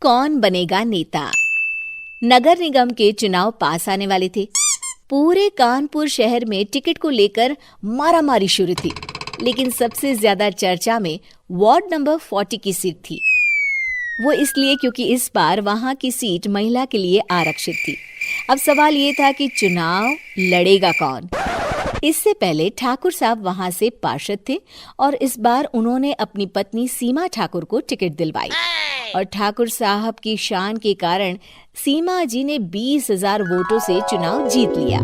कौन बनेगा नेता। नगर निगम के चुनाव पास आने वाले थे। पूरे कानपुर शहर में टिकट को लेकर मारामारी शुरू थी, लेकिन सबसे ज्यादा चर्चा में वार्ड नंबर 40 की सीट थी। वो इसलिए क्योंकि इस बार वहां की सीट महिला के लिए आरक्षित थी। अब सवाल ये था कि चुनाव लड़ेगा कौन। इससे पहले ठाकुर साहब वहां से पार्षद थे और इस बार उन्होंने अपनी पत्नी सीमा ठाकुर को टिकट दिलवाई और ठाकुर साहब की शान के कारण सीमा जी ने 20,000 वोटों से चुनाव जीत लिया।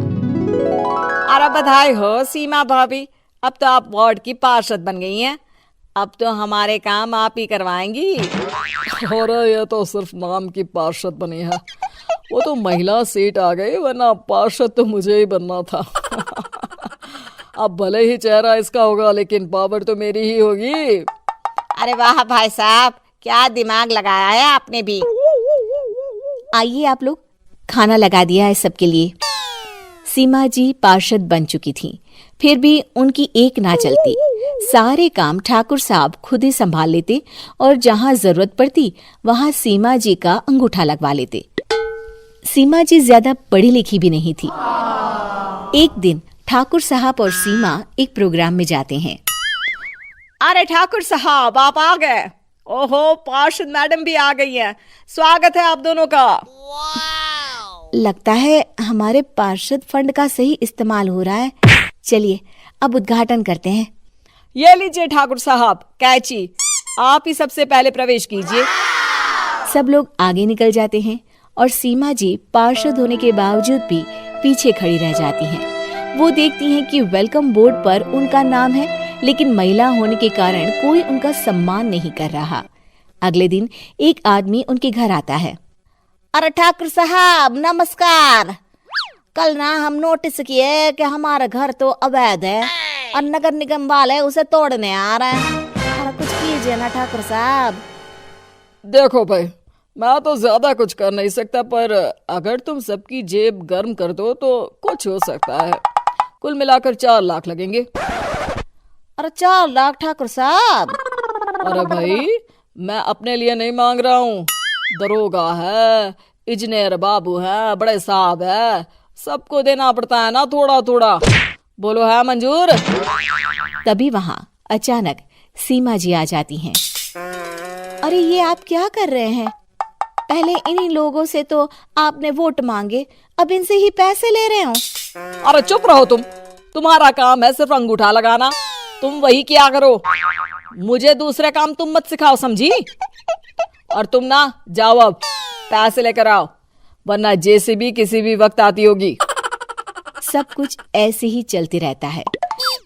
अरे बधाई हो सीमा भाभी, अब तो आप वार्ड की पार्षद बन गई हैं। अब तो हमारे काम आप ही करवाएंगी। अरे ये तो सिर्फ नाम की पार्षद बनी है, वो तो महिला सीट आ गई, वरना पार्षद तो मुझे ही बनना था। अब भले ही चेहरा इसका होगा लेकिन पावर तो मेरी ही होगी। अरे वाह भाई साहब, क्या दिमाग लगाया है आपने भी। आइए आप लोग, खाना लगा दिया है सबके लिए। सीमा जी पार्षद बन चुकी थी, फिर भी उनकी एक ना चलती। सारे काम ठाकुर साहब खुद ही संभाल लेते और जहां जरूरत पड़ती वहां सीमा जी का अंगूठा लगवा लेते। सीमा जी ज्यादा पढ़ी लिखी भी नहीं थी। एक दिन ठाकुर साहब और सीमा एक प्रोग्राम में जाते हैं। अरे ठाकुर साहब आप आ गए। ओहो, पार्षद मैडम भी आ गई हैं। स्वागत है आप दोनों का। लगता है हमारे पार्षद फंड का सही इस्तेमाल हो रहा है। चलिए अब उद्घाटन करते हैं। ये लीजिए ठाकुर साहब कैची, आप ही सबसे पहले प्रवेश कीजिए। सब लोग आगे निकल जाते हैं और सीमा जी पार्षद होने के बावजूद भी पीछे खड़ी रह जाती हैं। वो देखती हैं कि वेलकम बोर्ड पर उनका नाम है, लेकिन महिला होने के कारण कोई उनका सम्मान नहीं कर रहा। अगले दिन एक आदमी उनके घर आता है। अरे ठाकुर साहब नमस्कार। कल ना हम नोटिस किए कि हमारा घर तो अवैध है और नगर निगम वाले उसे तोड़ने आ रहे हैं। अरे कुछ कीजिए ना ठाकुर साहब। देखो भाई, मैं तो ज्यादा कुछ कर नहीं सकता, पर अगर तुम सबकी जेब गर्म कर दो तो कुछ हो सकता है। कुल मिलाकर 4 लाख लगेंगे। अरे 4 लाख ठाकुर साहब? अरे भाई, मैं अपने लिए नहीं मांग रहा हूँ। दरोगा है, इंजीनियर बाबू है, बड़े साहब है, सबको देना पड़ता है ना थोड़ा थोड़ा। बोलो है मंजूर? तभी वहां अचानक सीमा जी आ जाती हैं। अरे ये आप क्या कर रहे हैं? पहले इन्हीं लोगों से तो आपने वोट मांगे, अब इनसे ही पैसे ले रहे हो। अरे चुप रहो तुम, तुम्हारा काम है सिर्फ अंगूठा लगाना, तुम वही किया करो। मुझे दूसरे काम तुम मत सिखाओ, समझी? और तुम ना जाओ, अब पैसे लेकर आओ, वरना जेसीबी किसी भी वक्त आती होगी। सब कुछ ऐसे ही चलते रहता है।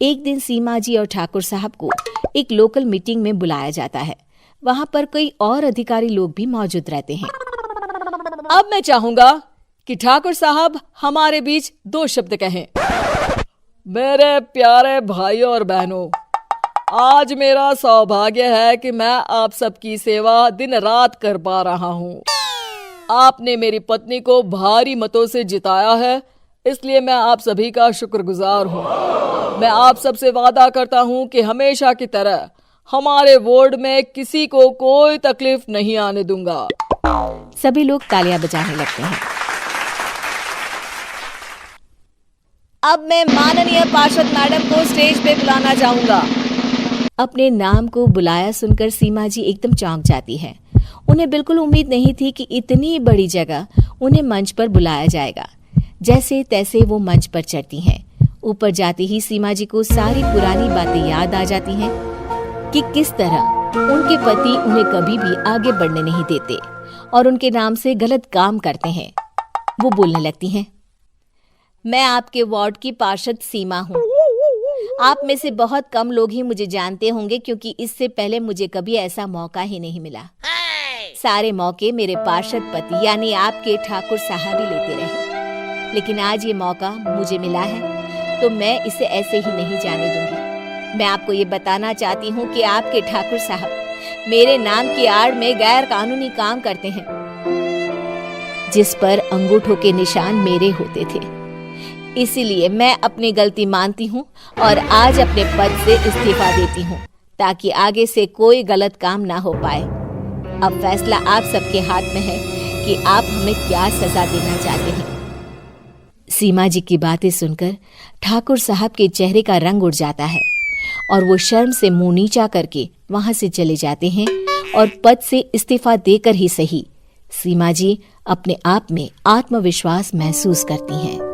एक दिन सीमा जी और ठाकुर साहब को एक लोकल मीटिंग में बुलाया जाता है। वहां पर कई और अधिकारी लोग भी मौजूद रहते हैं। अब मैं चाहूंगा कि ठाकुर साहब हमारे बीच 2 शब्द कहें। मेरे प्यारे भाइयों और बहनों, आज मेरा सौभाग्य है कि मैं आप सबकी सेवा दिन रात कर पा रहा हूँ। आपने मेरी पत्नी को भारी मतों से जिताया है, इसलिए मैं आप सभी का शुक्रगुजार हूँ। मैं आप सबसे वादा करता हूँ कि हमेशा की तरह हमारे वार्ड में किसी को कोई तकलीफ नहीं आने दूंगा। सभी लोग तालियां बजाने लगते हैं। अब मैं माननीय पार्षद मैडम को स्टेज पे बुलाना चाहूंगा। अपने नाम को बुलाया सुनकर सीमा जी एकदम चौंक जाती है। उन्हें बिल्कुल उम्मीद नहीं थी कि इतनी बड़ी जगह उन्हें मंच पर बुलाया जाएगा। जैसे तैसे वो मंच पर चढ़ती हैं। ऊपर जाते ही सीमा जी को सारी पुरानी बातें याद आ जाती हैं कि किस तरह उनके पति उन्हें कभी भी आगे बढ़ने नहीं देते और उनके नाम से गलत काम करते हैं। वो बोलने लगती हैं, मैं आपके वार्ड की पार्षद सीमा हूँ। आप में से बहुत कम लोग ही मुझे जानते होंगे, क्योंकि इससे पहले मुझे कभी ऐसा मौका ही नहीं मिला। सारे मौके मेरे पार्षद पति यानी आपके ठाकुर साहब ही लेते रहे, लेकिन आज ये मौका मुझे मिला है तो मैं इसे ऐसे ही नहीं जाने दूंगी। मैं आपको ये बताना चाहती हूँ कि आपके ठाकुर साहब मेरे नाम की आड़ में गैर कानूनी काम करते हैं, जिस पर अंगूठों के निशान मेरे होते थे। इसीलिए मैं अपनी गलती मानती हूँ और आज अपने पद से इस्तीफा देती हूँ, ताकि आगे से कोई गलत काम ना हो पाए। अब फैसला आप सबके हाथ में है कि आप हमें क्या सजा देना चाहते हैं। सीमा जी की बातें सुनकर ठाकुर साहब के चेहरे का रंग उड़ जाता है और वो शर्म से मुंह नीचा करके वहां से चले जाते हैं और पद से इस्तीफा देकर ही सही सीमा जी अपने आप में आत्मविश्वास महसूस करती हैं।